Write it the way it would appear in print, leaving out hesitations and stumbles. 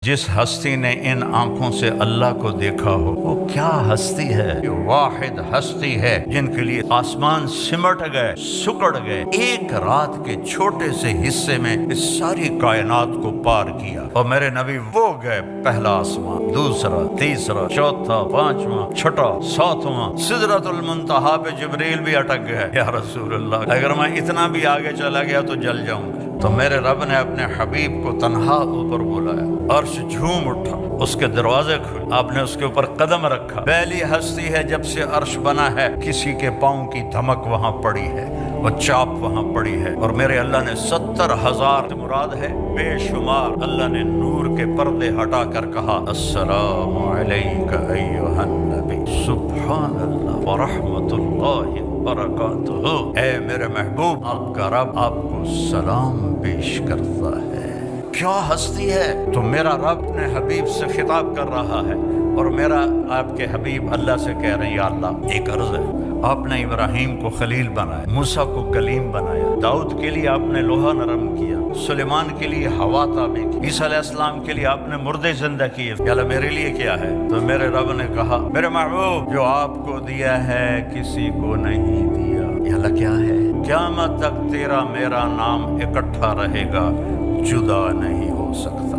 جس ہستی نے ان آنکھوں سے اللہ کو دیکھا ہو وہ کیا ہستی ہے؟ یہ واحد ہستی ہے جن کے لیے آسمان سمٹ گئے، سکڑ گئے، ایک رات کے چھوٹے سے حصے میں اس ساری کائنات کو پار کیا۔ اور میرے نبی وہ گئے، پہلا آسمان، دوسرا، تیسرا، چوتھا، پانچواں، چھٹا، ساتواں، سدرۃ المنتہا پہ جبریل بھی اٹک گئے۔ یا رسول اللہ، اگر میں اتنا بھی آگے چلا گیا تو جل جاؤں گا۔ تو میرے رب نے اپنے حبیب کو تنہا اوپر بلایا، عرش جھوم اٹھا، اس کے دروازے کھلے، آپ نے اس کے اوپر قدم رکھا۔ پہلی ہستی ہے جب سے عرش بنا ہے، کسی کے پاؤں کی دھمک وہاں پڑی ہے، وہ چاپ وہاں پڑی ہے، اور میرے اللہ نے 70,000 مراد ہے بے شمار، اللہ نے نور کے پردے ہٹا کر کہا السلام علیک ایھا النبی سبحان اللہ ورحمۃ اللہ وبرکاتہ۔ اے میرے محبوب، آپ کا رب آپ کو سلام پیش کرتا ہے۔ کیا ہستی ہے! تو میرا رب اپنے حبیب سے خطاب کر رہا ہے، اور میرا آپ کے حبیب اللہ سے کہہ رہے ہیں یا اللہ ایک عرض ہے، آپ نے ابراہیم کو خلیل بنایا، موسیٰ کو کلیم بنایا، داؤد کے لیے آپ نے لوہا نرم کیا، سلیمان کے لیے ہوا تابع کی، عیسیٰ علیہ السلام کے لیے آپ نے مردے زندہ کیے، یا اللہ میرے لیے کیا ہے؟ تو میرے رب نے کہا میرے محبوب جو آپ کو دیا ہے کسی کو نہیں دیا۔ یا اللہ کیا ہے؟ قیامت تک تیرا میرا نام اکٹھا رہے گا، جدا نہیں ہو سکتا۔